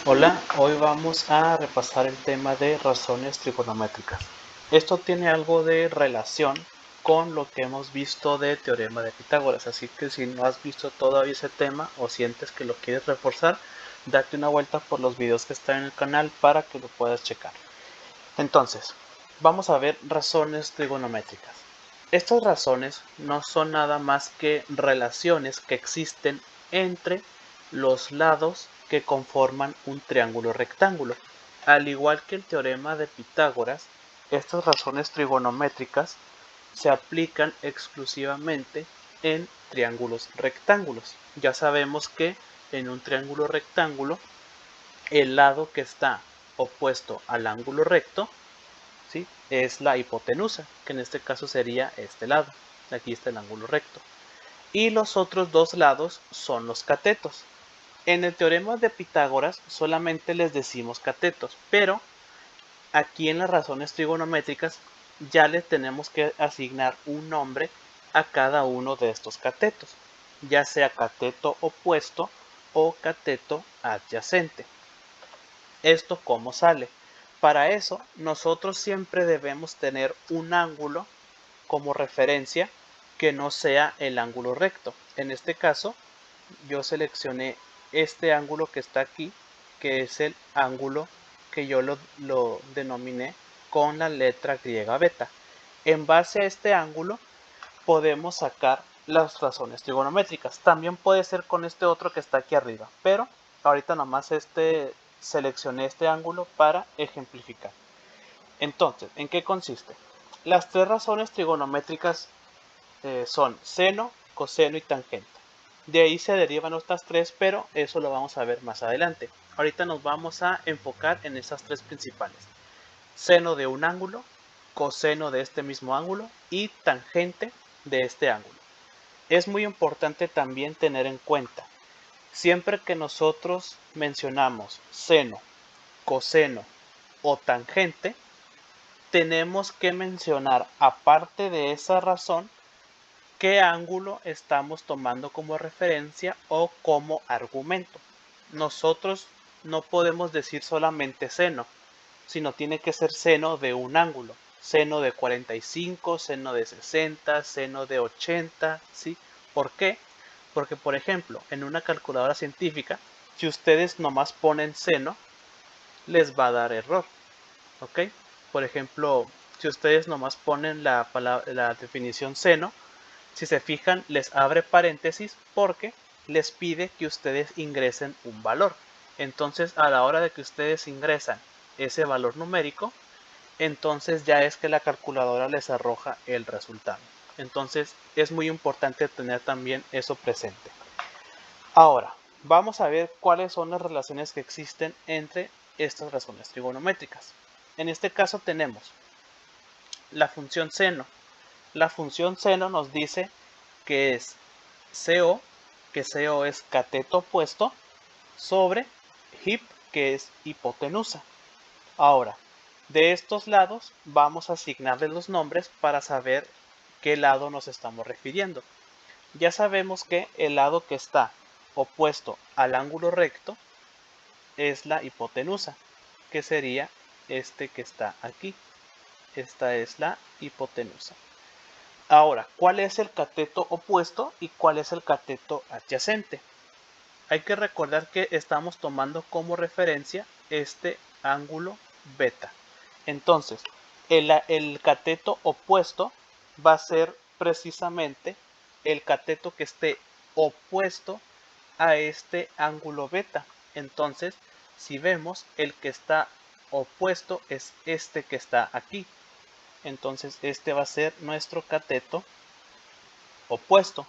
Hola, hoy vamos a repasar el tema de razones trigonométricas. Esto tiene algo de relación con lo que hemos visto de teorema de Pitágoras, así que si no has visto todavía ese tema o sientes que lo quieres reforzar, date una vuelta por los videos que están en el canal para que lo puedas checar. Entonces, vamos a ver razones trigonométricas. Estas razones no son nada más que relaciones que existen entre los lados que conforman un triángulo rectángulo. Al igual que el teorema de Pitágoras, estas razones trigonométricas se aplican exclusivamente en triángulos rectángulos. Ya sabemos que en un triángulo rectángulo el lado que está opuesto al ángulo recto, ¿sí?, es la hipotenusa, que en este caso sería este lado. Aquí está el ángulo recto. Y los otros dos lados son los catetos. En el teorema de Pitágoras solamente les decimos catetos, pero aquí en las razones trigonométricas ya le tenemos que asignar un nombre a cada uno de estos catetos, ya sea cateto opuesto o cateto adyacente. ¿Esto cómo sale? Para eso nosotros siempre debemos tener un ángulo como referencia que no sea el ángulo recto. En este caso yo seleccioné este ángulo que está aquí, que es el ángulo que yo lo denominé con la letra griega beta. En base a este ángulo podemos sacar las razones trigonométricas. También puede ser con este otro que está aquí arriba, pero ahorita nomás seleccioné este ángulo para ejemplificar. Entonces, ¿en qué consiste? Las tres razones trigonométricas son seno, coseno y tangente. De ahí se derivan otras tres, pero eso lo vamos a ver más adelante. Ahorita nos vamos a enfocar en esas tres principales: seno de un ángulo, coseno de este mismo ángulo y tangente de este ángulo. Es muy importante también tener en cuenta, siempre que nosotros mencionamos seno, coseno o tangente, tenemos que mencionar, aparte de esa razón, qué ángulo estamos tomando como referencia o como argumento. Nosotros no podemos decir solamente seno, sino tiene que ser seno de un ángulo. Seno de 45, seno de 60, seno de 80, ¿sí? ¿Por qué? Porque, por ejemplo, en una calculadora científica, si ustedes nomás ponen seno, les va a dar error, ¿ok? Por ejemplo, si ustedes nomás ponen la definición seno, si se fijan, les abre paréntesis porque les pide que ustedes ingresen un valor. Entonces, a la hora de que ustedes ingresan ese valor numérico, entonces ya es que la calculadora les arroja el resultado. Entonces, es muy importante tener también eso presente. Ahora, vamos a ver cuáles son las relaciones que existen entre estas razones trigonométricas. En este caso tenemos la función seno. La función seno nos dice que es CO, que CO es cateto opuesto, sobre hip, que es hipotenusa. Ahora, de estos lados vamos a asignarles los nombres para saber qué lado nos estamos refiriendo. Ya sabemos que el lado que está opuesto al ángulo recto es la hipotenusa, que sería este que está aquí. Esta es la hipotenusa. Ahora, ¿cuál es el cateto opuesto y cuál es el cateto adyacente? Hay que recordar que estamos tomando como referencia este ángulo beta. Entonces, el cateto opuesto va a ser precisamente el cateto que esté opuesto a este ángulo beta. Entonces, si vemos, el que está opuesto es este que está aquí. Entonces, este va a ser nuestro cateto opuesto.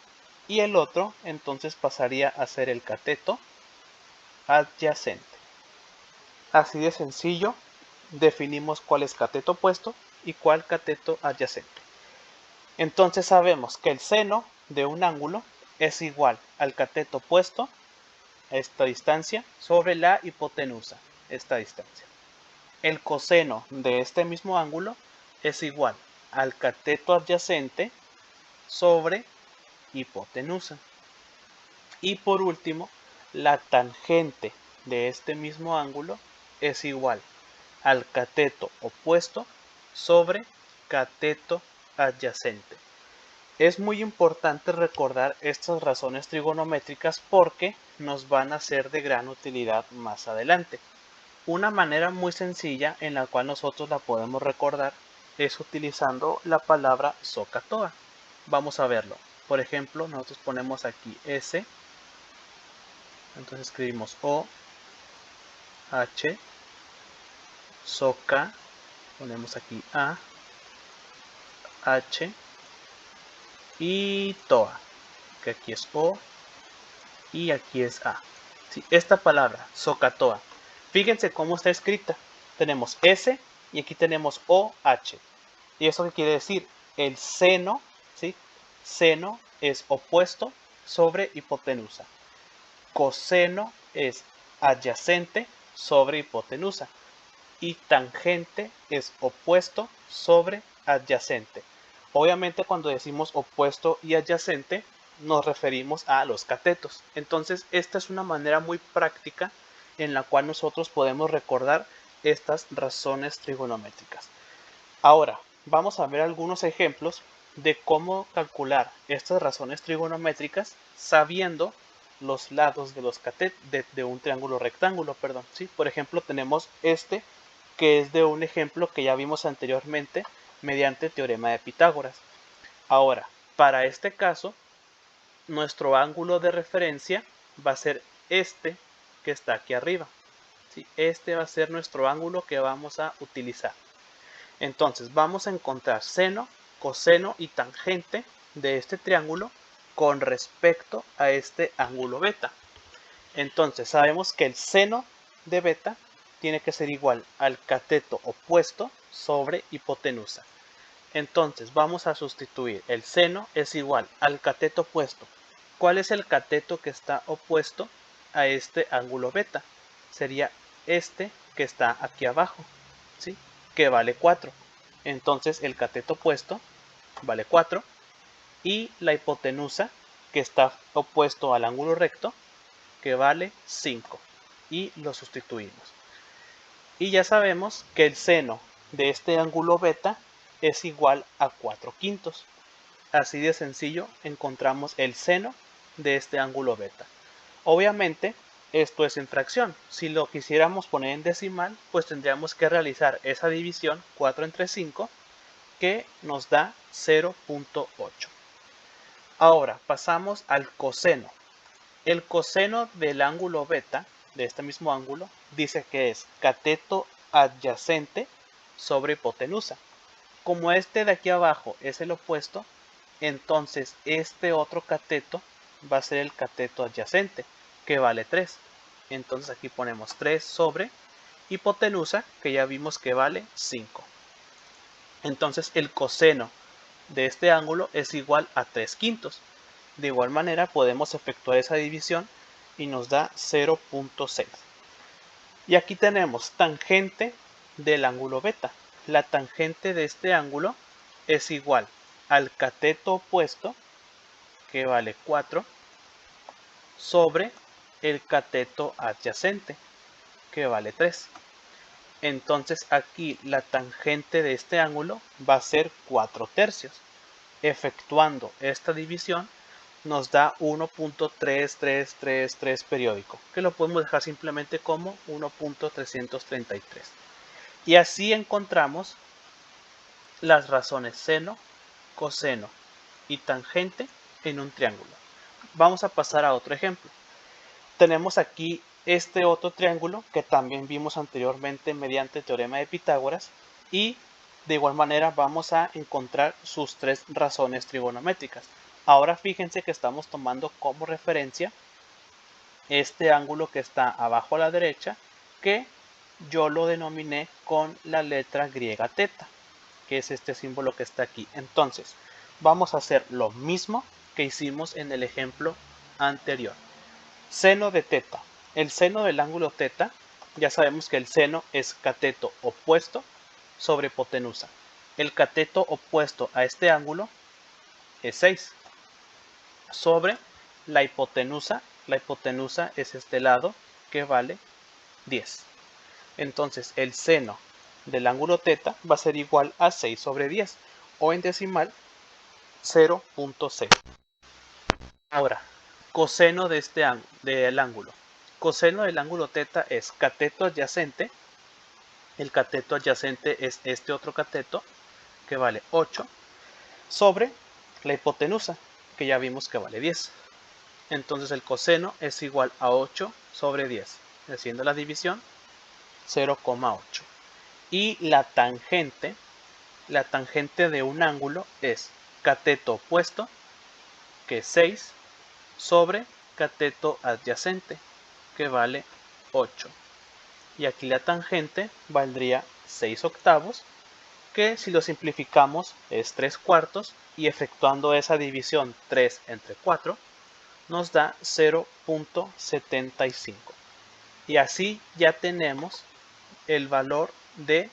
Y el otro, entonces, pasaría a ser el cateto adyacente. Así de sencillo definimos cuál es cateto opuesto y cuál cateto adyacente. Entonces sabemos que el seno de un ángulo es igual al cateto opuesto, esta distancia, sobre la hipotenusa, esta distancia. El coseno de este mismo ángulo es igual al cateto adyacente sobre hipotenusa. Y por último, la tangente de este mismo ángulo es igual al cateto opuesto sobre cateto adyacente. Es muy importante recordar estas razones trigonométricas porque nos van a ser de gran utilidad más adelante. Una manera muy sencilla en la cual nosotros la podemos recordar es utilizando la palabra SOHCAHTOA. Vamos a verlo. Por ejemplo, nosotros ponemos aquí S, entonces escribimos O, H, SOHCA, ponemos aquí A, H y TOA, que aquí es O y aquí es A. Sí, esta palabra, SOHCAHTOA, fíjense cómo está escrita. Tenemos S y aquí tenemos OH. ¿Y eso qué quiere decir? El seno, ¿sí? Seno es opuesto sobre hipotenusa. Coseno es adyacente sobre hipotenusa. Y tangente es opuesto sobre adyacente. Obviamente cuando decimos opuesto y adyacente nos referimos a los catetos. Entonces esta es una manera muy práctica en la cual nosotros podemos recordar estas razones trigonométricas. Ahora vamos a ver algunos ejemplos de cómo calcular estas razones trigonométricas sabiendo los lados de los de un triángulo rectángulo, perdón. ¿Sí? Por ejemplo, tenemos este que es de un ejemplo que ya vimos anteriormente mediante teorema de Pitágoras. Ahora, para este caso, nuestro ángulo de referencia va a ser este que está aquí arriba. ¿Sí? Este va a ser nuestro ángulo que vamos a utilizar. Entonces vamos a encontrar seno, coseno y tangente de este triángulo con respecto a este ángulo beta. Entonces sabemos que el seno de beta tiene que ser igual al cateto opuesto sobre hipotenusa. Entonces vamos a sustituir el seno es igual al cateto opuesto. ¿Cuál es el cateto que está opuesto a este ángulo beta? Sería este que está aquí abajo, ¿sí? Que vale 4. Entonces el cateto opuesto vale 4 y la hipotenusa que está opuesto al ángulo recto que vale 5 y lo sustituimos. Y ya sabemos que el seno de este ángulo beta es igual a 4/5. Así de sencillo encontramos el seno de este ángulo beta. Obviamente esto es en fracción. Si lo quisiéramos poner en decimal, pues tendríamos que realizar esa división 4 entre 5 que nos da 0.8. Ahora pasamos al coseno. El coseno del ángulo beta, de este mismo ángulo, dice que es cateto adyacente sobre hipotenusa. Como este de aquí abajo es el opuesto, entonces este otro cateto va a ser el cateto adyacente, que vale 3. Entonces aquí ponemos 3 sobre hipotenusa, que ya vimos que vale 5. Entonces el coseno de este ángulo es igual a 3/5. De igual manera podemos efectuar esa división y nos da 0.6. Y aquí tenemos tangente del ángulo beta. La tangente de este ángulo es igual al cateto opuesto, que vale 4, sobre el cateto adyacente, que vale 3. Entonces aquí la tangente de este ángulo va a ser 4/3. Efectuando esta división nos da 1.3333 periódico, que lo podemos dejar simplemente como 1.333. Y así encontramos las razones seno, coseno y tangente en un triángulo. Vamos a pasar a otro ejemplo. Tenemos aquí este otro triángulo que también vimos anteriormente mediante teorema de Pitágoras y de igual manera vamos a encontrar sus tres razones trigonométricas. Ahora fíjense que estamos tomando como referencia este ángulo que está abajo a la derecha, que yo lo denominé con la letra griega teta, que es este símbolo que está aquí. Entonces vamos a hacer lo mismo que hicimos en el ejemplo anterior. Seno de teta. El seno del ángulo teta, ya sabemos que el seno es cateto opuesto sobre hipotenusa. El cateto opuesto a este ángulo es 6 sobre la hipotenusa. La hipotenusa es este lado que vale 10. Entonces el seno del ángulo θ va a ser igual a 6 sobre 10 o en decimal 0.6. Ahora, coseno de del ángulo. Coseno del ángulo θ es cateto adyacente. El cateto adyacente es este otro cateto que vale 8 sobre la hipotenusa que ya vimos que vale 10. Entonces el coseno es igual a 8 sobre 10. Haciendo la división, 0,8. Y la tangente de un ángulo es cateto opuesto, que es 6, sobre cateto adyacente, que vale 8. Y aquí la tangente valdría 6 octavos, que si lo simplificamos es 3 cuartos, y efectuando esa división 3 entre 4, nos da 0.75. Y así ya tenemos el valor de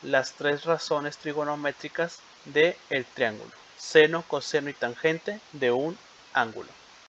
las tres razones trigonométricas del triángulo: seno, coseno y tangente de un ángulo.